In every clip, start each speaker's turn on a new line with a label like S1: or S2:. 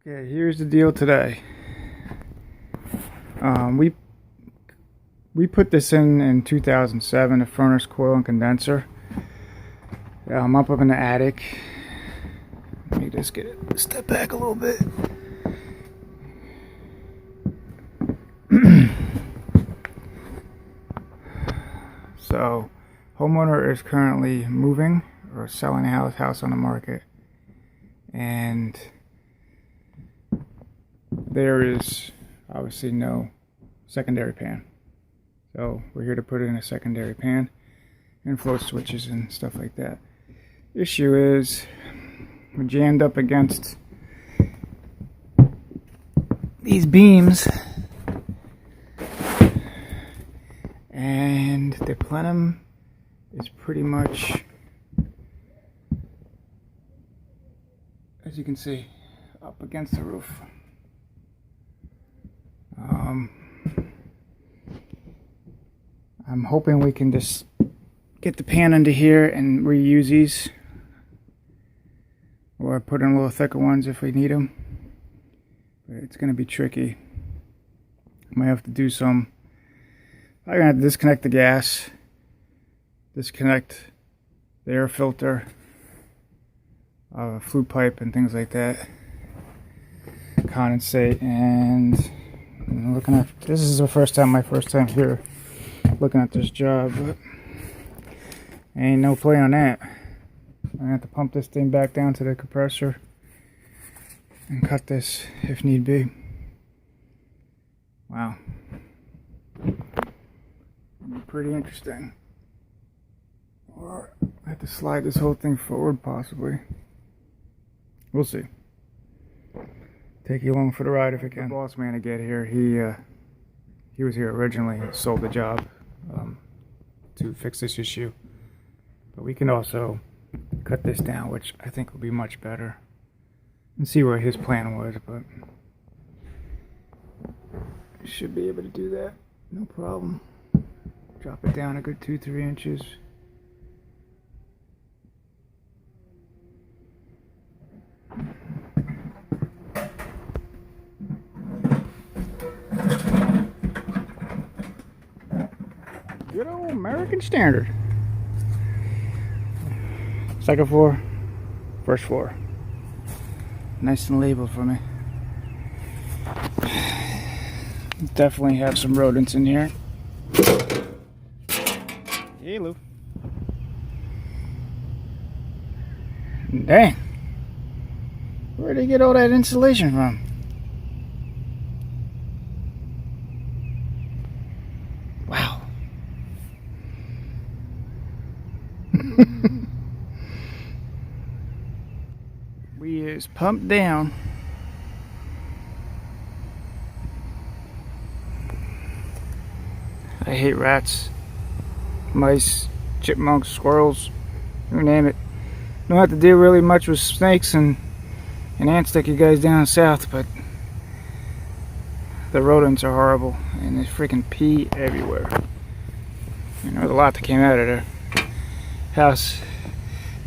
S1: Okay, here's the deal today. We put this in 2007, a furnace coil and condenser. I'm up in the attic. Let me just step back a little bit. So, homeowner is currently moving or selling a house on the market, and there is obviously no secondary pan. So we're here to put in a secondary pan and float switches and stuff like that. Issue is we're jammed up against these beams, and the plenum is pretty much, as you can see, up against the roof. I'm hoping we can just get the pan under here and reuse these, or put in a little thicker ones if we need them. But it's going to be tricky. Might have to do some. I'm going to have to disconnect the gas, disconnect the air filter, flute pipe and things like that, condensate, and looking at this is my first time here looking at this job, but ain't no play on that. I'm gonna have to pump this thing back down to the compressor and cut this if need be. Wow, pretty interesting. Or I have to slide this whole thing forward possibly. We'll see. Take you along for the ride if I can. The boss man to get here, he was here originally, sold the job to fix this issue. But we can also cut this down, which I think will be much better, and see what his plan was, but I should be able to do that, no problem. Drop it down a good 2-3 inches. Good old American standard. Second floor, first floor. Nice and labeled for me. Definitely have some rodents in here. Hey, Lou. Dang. Where'd they get all that insulation from? Wow. We is pumped down. I hate rats, mice, chipmunks, squirrels, you name it. Don't have to deal really much with snakes and ants like you guys down south, but the rodents are horrible, and they freaking pee everywhere. You know, there's a lot that came out of their house.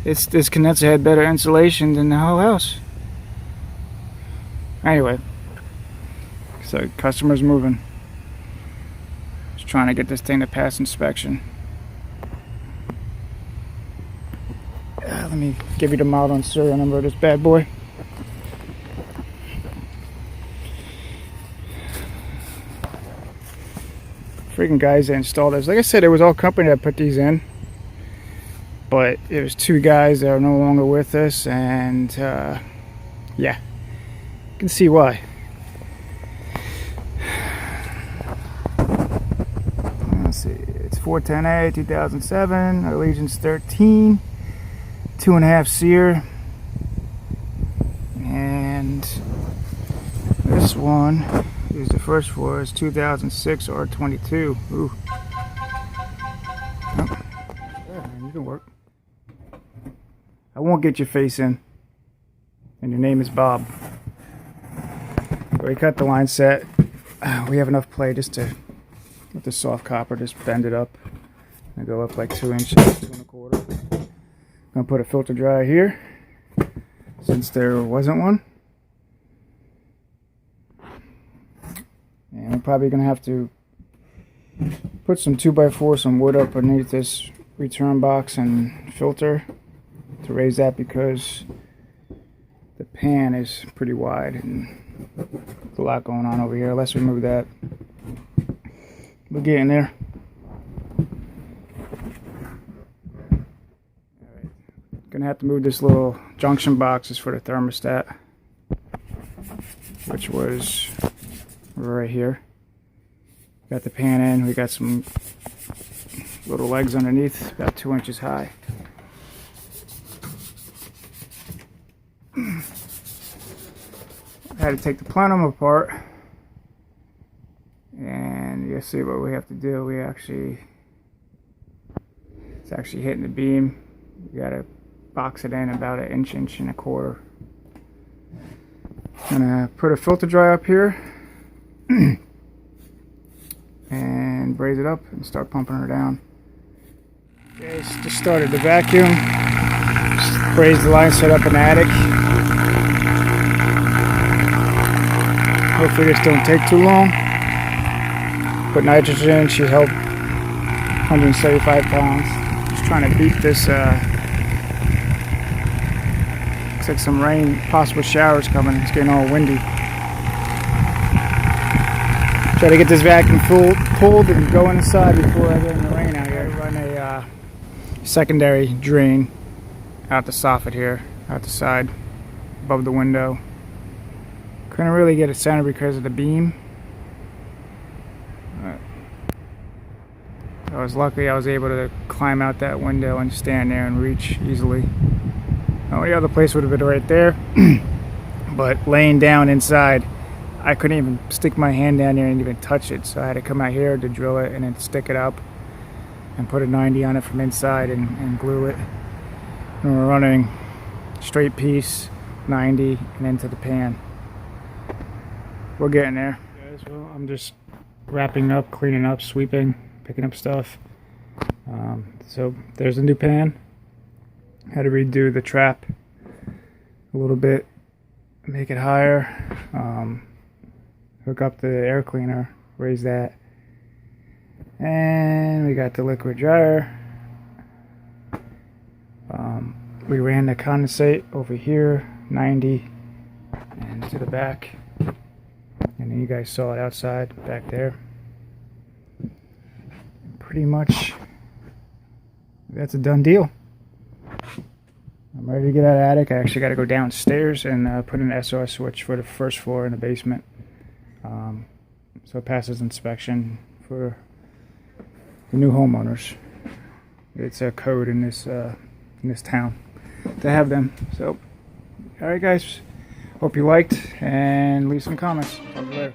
S1: This condenser had better insulation than the whole house. Anyway, so customer's moving. Just trying to get this thing to pass inspection. Let me give you the model and serial number of this bad boy. Freaking guys that installed this. Like I said, it was all company that put these in, but it was 2 guys that are no longer with us, and yeah, you can see why. Let's see, it's 410A 2007, Allegiance 13, 2.5 SEER, and this one is the first floor, is 2006 R22. Ooh. Oh. Yeah, you can work. I won't get your face in, and your name is Bob. We cut the line set. We have enough play just to, with the soft copper, just bend it up and go up like 2 inches, 2.25. I'm gonna put a filter dryer here since there wasn't one. probably gonna have to put some 2x4, some wood up underneath this return box and filter to raise that, because the pan is pretty wide and there's a lot going on over here. Let's remove that. We're getting there. Alright. Gonna have to move this little junction boxes for the thermostat, which was right here. Got the pan in, we got some little legs underneath, about 2 inches high. I had to take the plenum apart, and you'll see what we have to do. It's actually hitting the beam. You gotta box it in about an inch and a quarter. I'm gonna put a filter dry up here and braise it up and start pumping her down. Okay, just started the vacuum. Just braised the line set up in the attic. Hopefully this don't take too long. Put nitrogen in. She held 175 pounds. Just trying to beat this. Looks like some rain, possible showers coming. It's getting all windy. Try to get this vacuum pulled and go inside before I get in the rain out here. Run a secondary drain out the soffit here, out the side, above the window. Couldn't really get it centered because of the beam. I was lucky I was able to climb out that window and stand there and reach easily. The only other place would have been right there, but laying down inside, I couldn't even stick my hand down there and even touch it, so I had to come out here to drill it and then stick it up and put a 90 on it from inside and glue it. And we're running straight piece, 90, and into the pan. We're getting there. Guys, well, I'm just wrapping up, cleaning up, sweeping, picking up stuff. So there's a new pan. Had to redo the trap a little bit, make it higher, hook up the air cleaner, raise that, and we got the liquid dryer. We ran the condensate over here, 90, and to the back, and then you guys saw it outside back there. Pretty much that's a done deal. I'm ready to get out of the attic. I actually got to go downstairs and put in an SOS switch for the first floor in the basement, so it passes inspection for the new homeowners. It's a code in this town to have them. So, all right, guys. Hope you liked, and leave some comments. Talk to you later.